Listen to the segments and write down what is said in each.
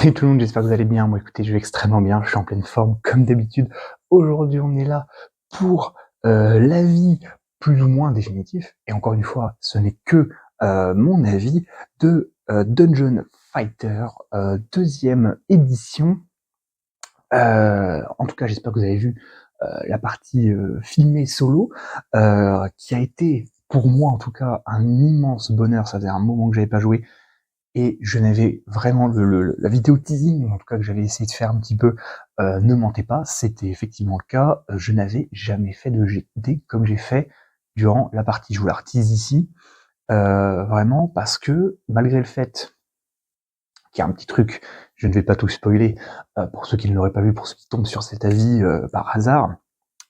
Salut tout le monde, j'espère que vous allez bien. Moi écoutez, je vais extrêmement bien, je suis en pleine forme comme d'habitude. Aujourd'hui on est là pour l'avis plus ou moins définitif, et encore une fois, ce n'est que mon avis de Dungeon Fighter, deuxième édition. En tout cas, j'espère que vous avez vu la partie filmée solo, qui a été pour moi en tout cas un immense bonheur. Ça faisait un moment que j'avais pas joué. Et je n'avais vraiment la vidéo teasing, en tout cas que j'avais essayé de faire un petit peu, ne mentait pas, c'était effectivement le cas. Je n'avais jamais fait de GD comme j'ai fait durant la partie. Je vous la tease ici, vraiment parce que malgré le fait qu'il y a un petit truc, je ne vais pas tout spoiler, pour ceux qui ne l'auraient pas vu, pour ceux qui tombent sur cet avis par hasard,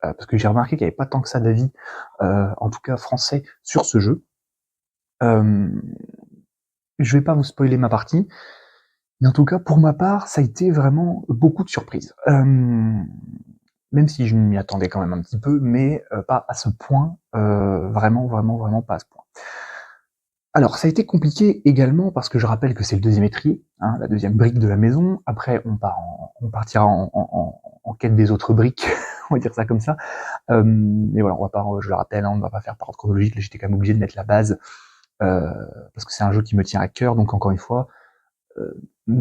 parce que j'ai remarqué qu'il n'y avait pas tant que ça d'avis, en tout cas français, sur ce jeu. Je vais pas vous spoiler ma partie, mais en tout cas, pour ma part, ça a été vraiment beaucoup de surprises. Même si je m'y attendais quand même un petit peu, mais pas à ce point, vraiment pas à ce point. Alors, ça a été compliqué également parce que je rappelle que c'est le deuxième étrier, hein, la deuxième brique de la maison. Après, on partira en quête des autres briques, on va dire ça comme ça. Mais voilà, on va pas, je le rappelle, hein, on ne va pas faire par ordre chronologique. Là, j'étais quand même obligé de mettre la base parce que c'est un jeu qui me tient à cœur. Donc encore une fois,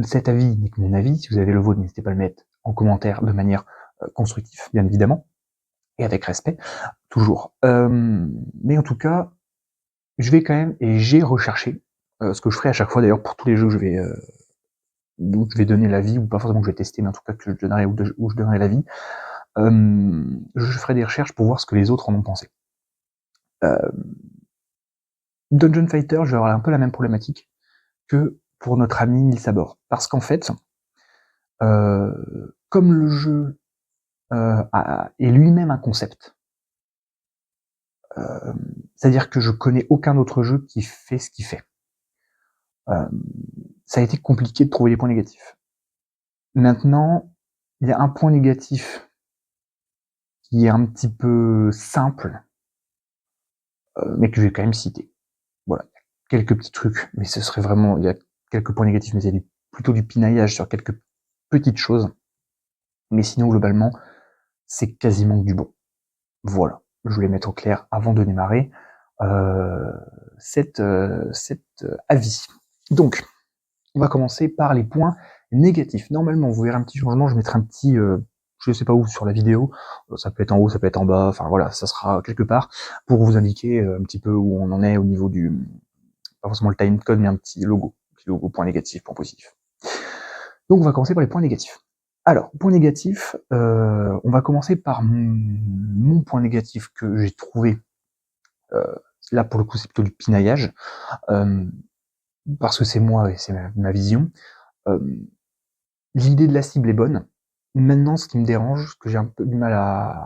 cet avis n'est que mon avis. Si vous avez le vôtre, n'hésitez pas à le mettre en commentaire de manière constructive, bien évidemment, et avec respect, toujours. Mais en tout cas, je vais quand même, et j'ai recherché, ce que je ferai à chaque fois d'ailleurs pour tous les jeux que où je vais donner l'avis, ou pas forcément que je vais tester, mais en tout cas que je donnerai, où je donnerai l'avis, je ferai des recherches pour voir ce que les autres en ont pensé. Dungeon Fighter, je vais avoir un peu la même problématique que pour notre ami Nils Sabor. Parce qu'en fait, comme le jeu est lui-même un concept, c'est-à-dire que je connais aucun autre jeu qui fait ce qu'il fait. Ça a été compliqué de trouver les points négatifs. Maintenant, il y a un point négatif qui est un petit peu simple, mais que je vais quand même citer. Voilà, quelques petits trucs, mais ce serait vraiment, il y a quelques points négatifs, mais c'est plutôt du pinaillage sur quelques petites choses. Mais sinon, globalement, c'est quasiment du bon. Voilà, je voulais mettre au clair avant de démarrer cet avis. Donc, on va commencer par les points négatifs. Normalement, vous verrez un petit changement, je mettrai un petit, je sais pas où, sur la vidéo, ça peut être en haut, ça peut être en bas, enfin voilà, ça sera quelque part, pour vous indiquer un petit peu où on en est au niveau du, pas forcément le timecode, mais un petit logo point négatif, point positif. Donc on va commencer par les points négatifs. Alors, point négatif, on va commencer par mon point négatif que j'ai trouvé, là pour le coup c'est plutôt du pinaillage, parce que c'est moi et c'est ma vision. L'idée de la cible est bonne. Maintenant, ce qui me dérange, ce que j'ai un peu du mal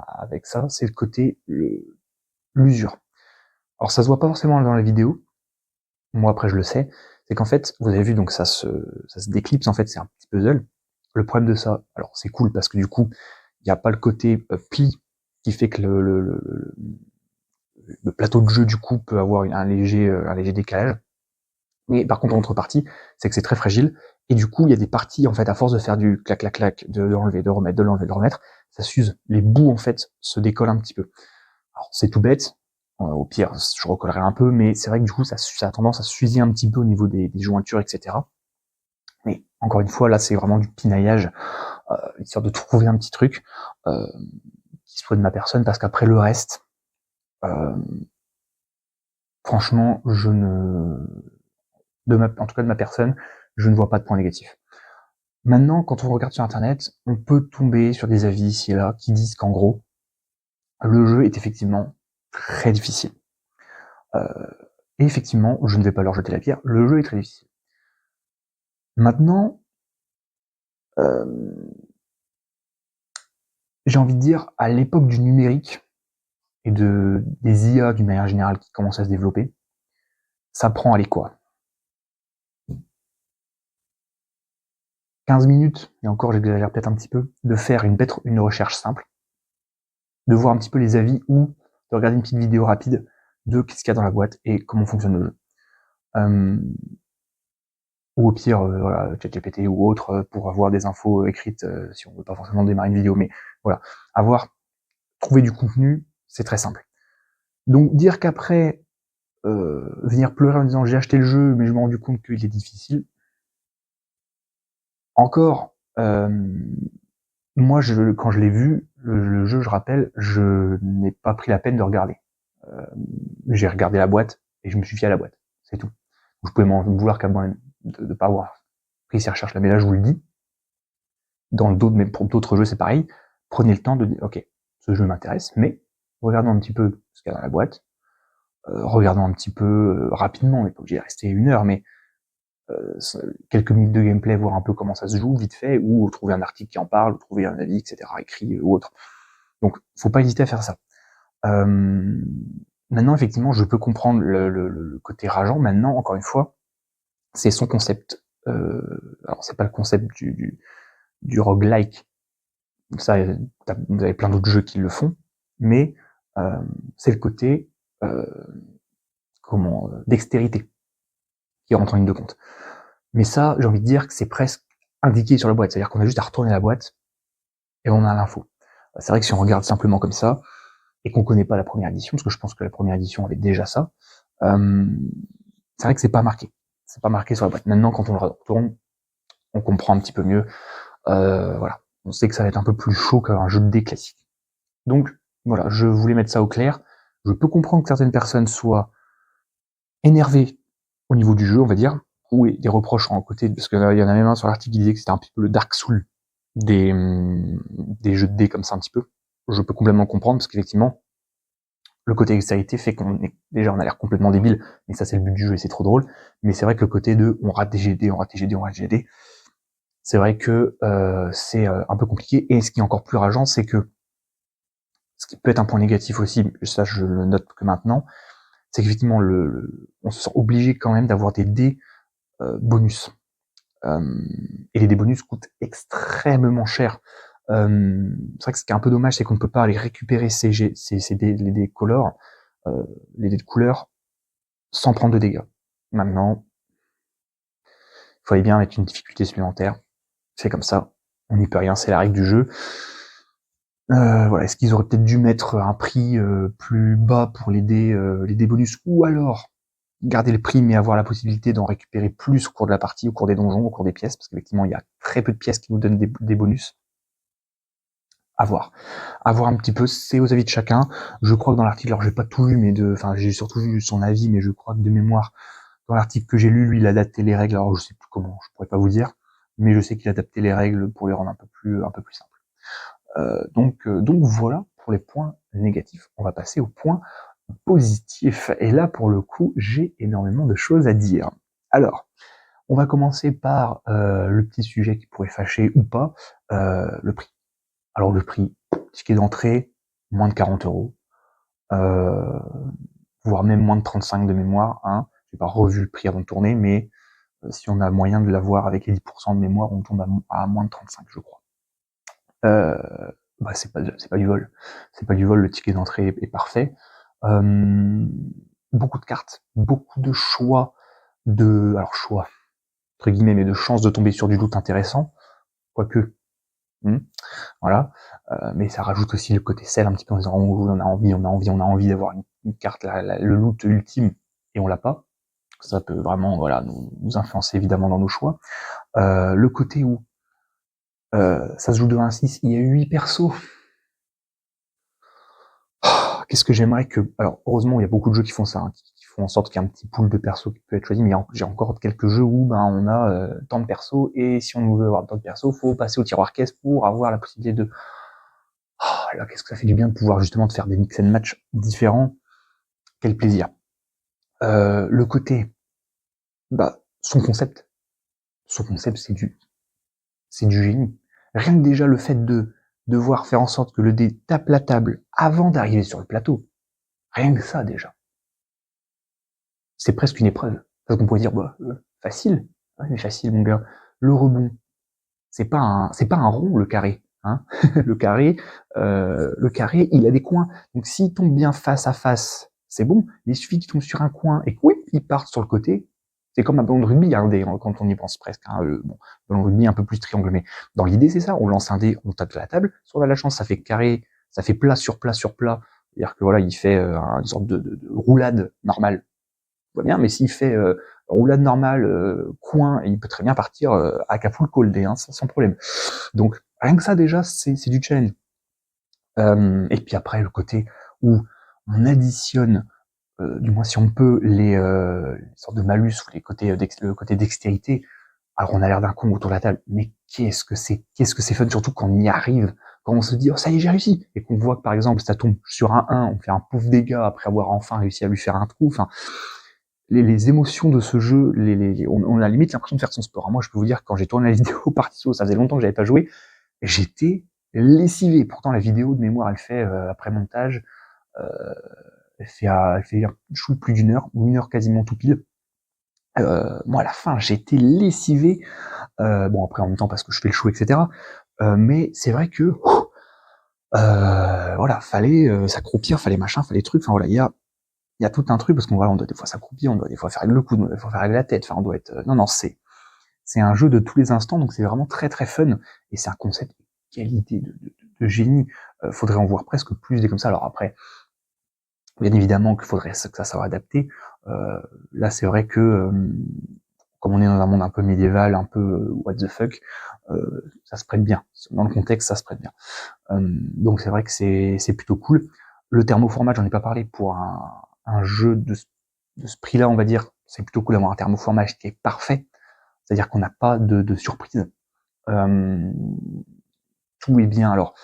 avec ça, c'est le côté l'usure. Alors ça se voit pas forcément dans la vidéo, moi après je le sais, c'est qu'en fait, vous avez vu, donc ça se déclipse, en fait c'est un petit puzzle. Le problème de ça, alors c'est cool parce que du coup, il n'y a pas le côté pli qui fait que le plateau de jeu du coup peut avoir un léger décalage. Mais par contre, en contrepartie, c'est que c'est très fragile, et du coup, il y a des parties, en fait, à force de faire du clac clac clac, de l'enlever, de remettre, de l'enlever, de remettre, ça s'use. Les bouts, en fait, se décollent un petit peu. Alors, c'est tout bête. Au pire, je recollerai un peu, mais c'est vrai que du coup, ça a tendance à s'user un petit peu au niveau des jointures, etc. Mais encore une fois, là, c'est vraiment du pinaillage, histoire de trouver un petit truc qui soit de ma personne, parce qu'après le reste, franchement, en tout cas de ma personne, je ne vois pas de point négatif. Maintenant, quand on regarde sur internet, on peut tomber sur des avis ici et là qui disent qu'en gros, le jeu est effectivement très difficile. Et effectivement, je ne vais pas leur jeter la pierre, le jeu est très difficile. Maintenant, j'ai envie de dire, à l'époque du numérique et des IA d'une manière générale qui commencent à se développer, ça prend, allez quoi, 15 minutes, et encore j'exagère peut-être un petit peu, de faire une recherche simple, de voir un petit peu les avis ou de regarder une petite vidéo rapide de qu'est-ce qu'il y a dans la boîte et comment fonctionne le jeu. ou au pire, voilà, ChatGPT ou autre, pour avoir des infos écrites, si on veut pas forcément démarrer une vidéo, mais voilà. Trouver du contenu, c'est très simple. Donc dire qu'après, venir pleurer en disant: «J'ai acheté le jeu, mais je me suis rendu compte qu'il est difficile», encore, moi quand je l'ai vu, le jeu, je rappelle, je n'ai pas pris la peine de regarder. J'ai regardé la boîte et je me suis fié à la boîte, c'est tout. Vous pouvez m'en vouloir qu'à moi de pas avoir pris ces recherches-là, mais là, je vous le dis, dans d'autres, mais pour d'autres jeux, c'est pareil. Prenez le temps de dire, ok, ce jeu m'intéresse, mais regardons un petit peu ce qu'il y a dans la boîte, regardons un petit peu rapidement, mais pas obligé de rester 1 heure, mais quelques minutes de gameplay, voir un peu comment ça se joue, vite fait, ou trouver un article qui en parle, ou trouver un avis, etc., écrit ou autre. Donc, faut pas hésiter à faire ça. Maintenant, effectivement, je peux comprendre le côté rageant. Maintenant, encore une fois, c'est son concept. Alors, c'est pas le concept du roguelike. Ça, vous avez plein d'autres jeux qui le font, mais c'est le côté dextérité qui rentre en ligne de compte. Mais ça, j'ai envie de dire que c'est presque indiqué sur la boîte, c'est-à-dire qu'on a juste à retourner la boîte et on a l'info. C'est vrai que si on regarde simplement comme ça et qu'on connaît pas la première édition, parce que je pense que la première édition avait déjà ça, c'est vrai que c'est pas marqué. C'est pas marqué sur la boîte. Maintenant, quand on le retourne, on comprend un petit peu mieux. Voilà. On sait que ça va être un peu plus chaud qu'un jeu de dés classique. Donc, voilà, je voulais mettre ça au clair. Je peux comprendre que certaines personnes soient énervées au niveau du jeu, on va dire, ou des reproches en côté, parce qu'il y en a même un sur l'article qui disait que c'était un petit peu le Dark Souls des jeux de dés comme ça un petit peu. Je peux complètement comprendre, parce qu'effectivement, le côté extérité fait qu'on est, déjà, on a l'air complètement débile, mais ça c'est le but du jeu et c'est trop drôle. Mais c'est vrai que le côté de on rate des GD, on rate des GD, on rate des GD, c'est vrai que c'est un peu compliqué. Et ce qui est encore plus rageant, c'est que ce qui peut être un point négatif aussi, ça je le note que maintenant, c'est qu'effectivement on se sent obligé quand même d'avoir des dés bonus. Et les dés bonus coûtent extrêmement cher. C'est vrai que ce qui est un peu dommage, c'est qu'on ne peut pas aller récupérer les dés color, les dés de couleur, sans prendre de dégâts. Maintenant, il fallait bien mettre une difficulté supplémentaire. C'est comme ça, on n'y peut rien, c'est la règle du jeu. Voilà, est-ce qu'ils auraient peut-être dû mettre un prix plus bas pour les dés bonus, ou alors garder le prix mais avoir la possibilité d'en récupérer plus au cours de la partie, au cours des donjons, au cours des pièces, parce qu'effectivement il y a très peu de pièces qui nous donnent des bonus. À voir un petit peu, c'est aux avis de chacun. Je crois que dans l'article, alors j'ai pas tout lu, mais j'ai surtout vu son avis, mais je crois que de mémoire, dans l'article que j'ai lu, lui, il a adapté les règles. Alors je sais plus comment, je pourrais pas vous dire, mais je sais qu'il a adapté les règles pour les rendre un peu plus simples. Donc voilà pour les points négatifs. On va passer aux points positifs. Et là, pour le coup, j'ai énormément de choses à dire. Alors, on va commencer par le petit sujet qui pourrait fâcher ou pas, le prix. Alors le prix, ticket d'entrée, moins de 40€, voire même moins de 35 de mémoire. Hein. J'ai pas revu le prix avant de tourner, mais si on a moyen de l'avoir avec les 10% de mémoire, on tombe à moins de 35, je crois. C'est pas du vol. C'est pas du vol, le ticket d'entrée est parfait. Beaucoup de cartes, beaucoup de choix choix, entre guillemets, mais de chances de tomber sur du loot intéressant, quoique, voilà, mais ça rajoute aussi le côté sel un petit peu en disant on a envie d'avoir une carte, le loot ultime, et on l'a pas. Ça peut vraiment, voilà, nous influencer évidemment dans nos choix. Le côté où ça se joue de 1 à 6, il y a 8 persos. Qu'est-ce que j'aimerais que... Alors, heureusement, il y a beaucoup de jeux qui font ça, hein, qui font en sorte qu'il y ait un petit pool de persos qui peut être choisi, mais j'ai encore quelques jeux où on a tant de persos, et si on veut avoir tant de persos, faut passer au tiroir caisse pour avoir la possibilité de... là, qu'est-ce que ça fait du bien de pouvoir justement de faire des mix and match différents. Quel plaisir. Le côté... son concept, c'est du génie. Rien que déjà le fait de devoir faire en sorte que le dé tape la table avant d'arriver sur le plateau, rien que ça déjà. C'est presque une épreuve. Parce qu'on pourrait dire, facile. Ouais, mais facile, mon gars. Le rebond, c'est pas un rond, le carré. Hein. le carré, il a des coins. Donc s'il tombe bien face à face, c'est bon. Il suffit qu'il tombe sur un coin et que oui, il parte sur le côté, C'est comme un ballon de rugby, un dé, quand on y pense presque. Bon, ballon de rugby un peu plus triangle, mais dans l'idée, c'est ça. On lance un dé, on tape sur la table. Si on a la chance, ça fait carré, ça fait plat sur plat sur plat. C'est-à-dire que voilà, il fait une sorte de roulade normale. Tout va bien, mais s'il fait roulade normale, coin, il peut très bien partir à Acapulco le dé, hein, sans problème. Donc rien que ça déjà, c'est du challenge. Et puis après le côté où on additionne, du moins si on peut, les sortes de malus ou les côtés le côté dextérité. Alors on a l'air d'un con autour de la table, mais qu'est-ce que c'est fun, surtout quand on y arrive, quand on se dit oh ça y est j'ai réussi, et qu'on voit que par exemple ça tombe sur un 1, on fait un pouf dégât après avoir enfin réussi à lui faire un trou. Enfin, les émotions de ce jeu, on a limite l'impression de faire son sport. Moi je peux vous dire que quand j'ai tourné la vidéo Partiso, ça faisait longtemps que j'avais pas joué, j'étais lessivé. Pourtant la vidéo de mémoire elle fait après montage, elle fait plus d'une heure, ou une heure quasiment tout pile. Moi à la fin j'étais lessivé. Bon après en même temps parce que je fais le show, etc. Mais c'est vrai que voilà, fallait s'accroupir, fallait machin, fallait truc. Enfin voilà, il y a tout un truc parce qu'on on doit des fois s'accroupir, on doit des fois faire le coude, on doit des fois faire la tête. Enfin on doit être non c'est un jeu de tous les instants, donc c'est vraiment très très fun et c'est un concept de qualité de génie. Faudrait en voir presque plus des comme ça. Alors après, bien évidemment qu'il faudrait que ça soit adapté. Là c'est vrai que comme on est dans un monde un peu médiéval, un peu what the fuck, ça se prête bien. Dans le contexte, ça se prête bien. Donc c'est vrai que c'est plutôt cool. Le thermoformat, j'en ai pas parlé, pour un jeu de ce prix-là, on va dire, c'est plutôt cool d'avoir un thermoformage qui est parfait. C'est-à-dire qu'on n'a pas de surprise. Tout est bien. Alors,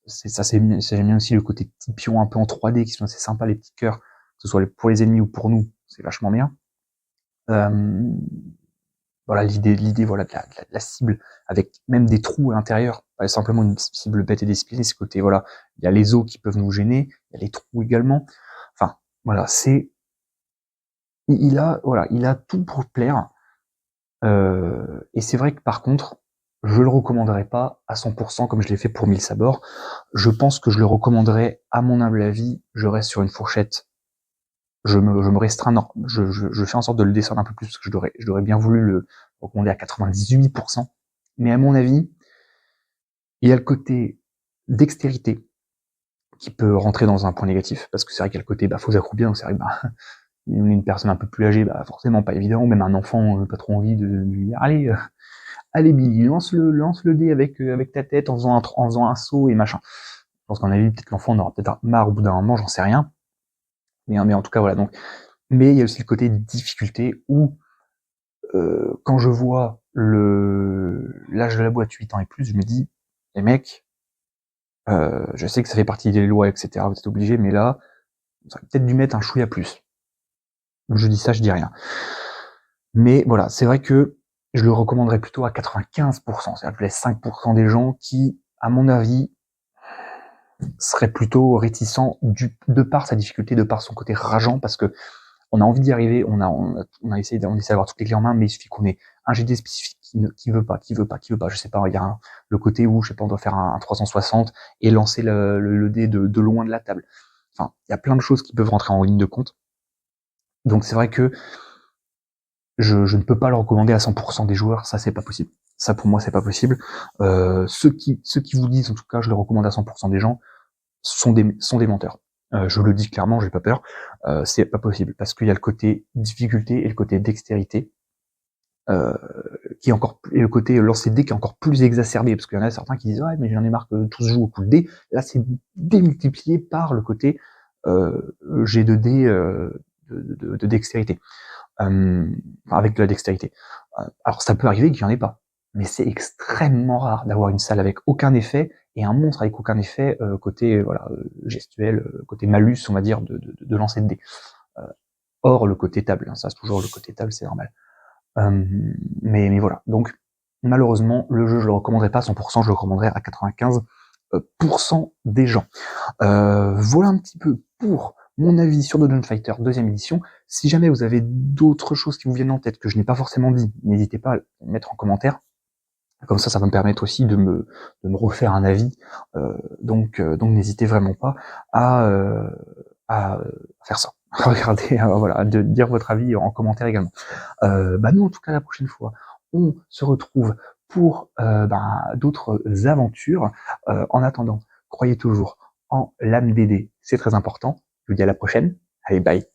j'aime bien aussi le côté petit pion un peu en 3D qui sont assez sympas, les petits cœurs, que ce soit pour les ennemis ou pour nous, c'est vachement bien. Voilà l'idée voilà de la cible avec même des trous à l'intérieur, pas simplement une cible bête et disciplinée. Ce côté voilà, il y a les os qui peuvent nous gêner, il y a les trous également. Enfin voilà, il a tout pour plaire. Et c'est vrai que par contre, je le recommanderais pas à 100% comme je l'ai fait pour 1000 sabords. Je pense que je le recommanderais, à mon humble avis, je reste sur une fourchette. Je me restreins, non, je fais en sorte de le descendre un peu plus parce que j'aurais bien voulu le recommander à 98%. Mais à mon avis, il y a le côté dextérité qui peut rentrer dans un point négatif parce que c'est vrai qu'il y a le côté faut s'accroupir, donc c'est vrai que une personne un peu plus âgée, forcément pas évident, ou même un enfant, pas trop envie de lui dire allez Billy, lance le dé avec ta tête en faisant un saut et machin. Je pense qu'en avis, peut-être l'enfant en aura peut-être marre au bout d'un moment, j'en sais rien. Mais en tout cas voilà, donc. Mais il y a aussi le côté difficulté où quand je vois l'âge de la boîte 8 ans et plus, je me dis, les mecs, je sais que ça fait partie des lois, etc. Vous êtes obligés, mais là, vous auriez peut-être dû mettre un chouïa plus. Je dis ça, je dis rien. Mais voilà, c'est vrai que je le recommanderais plutôt à 95%. C'est-à-dire que je laisse 5% des gens qui, à mon avis, seraient plutôt réticents de par sa difficulté, de par son côté rageant, parce que on a envie d'y arriver, on a essayé d'avoir toutes les clés en main, mais il suffit qu'on ait un GD spécifique qui veut pas, je sais pas, il y a le côté où, je sais pas, on doit faire un 360 et lancer le dé de loin de la table. Enfin, il y a plein de choses qui peuvent rentrer en ligne de compte. Donc c'est vrai que je ne peux pas le recommander à 100% des joueurs, ça c'est pas possible. Ça pour moi c'est pas possible. Ceux qui vous disent, en tout cas je le recommande à 100% des gens, sont des menteurs. Je le dis clairement, j'ai pas peur. C'est pas possible parce qu'il y a le côté difficulté et le côté dextérité qui est et le côté lancer de dés qui est encore plus exacerbé parce qu'il y en a certains qui disent ouais mais j'en ai marre que tous jouent au coup de dés. Là c'est démultiplié par le côté G de dés de dextérité. Avec de la dextérité. Alors ça peut arriver qu'il n'y en ait pas, mais c'est extrêmement rare d'avoir une salle avec aucun effet et un monstre avec aucun effet côté gestuel, côté malus on va dire de lancer de dés. Or le côté table, hein, ça c'est toujours le côté table, c'est normal. Mais voilà, donc malheureusement le jeu je le recommanderais pas à 100%, je le recommanderais à 95% des gens. Voilà un petit peu pour mon avis sur Dungeon Fighter 2e édition. Si jamais vous avez d'autres choses qui vous viennent en tête que je n'ai pas forcément dit, n'hésitez pas à le mettre en commentaire. Comme ça va me permettre aussi de me refaire un avis. Donc n'hésitez vraiment pas à faire ça. regardez, voilà, de dire votre avis en commentaire également. Nous, en tout cas, la prochaine fois, on se retrouve pour d'autres aventures. En attendant, croyez toujours en l'âme BD, c'est très important. Je vous dis à la prochaine. Allez, bye.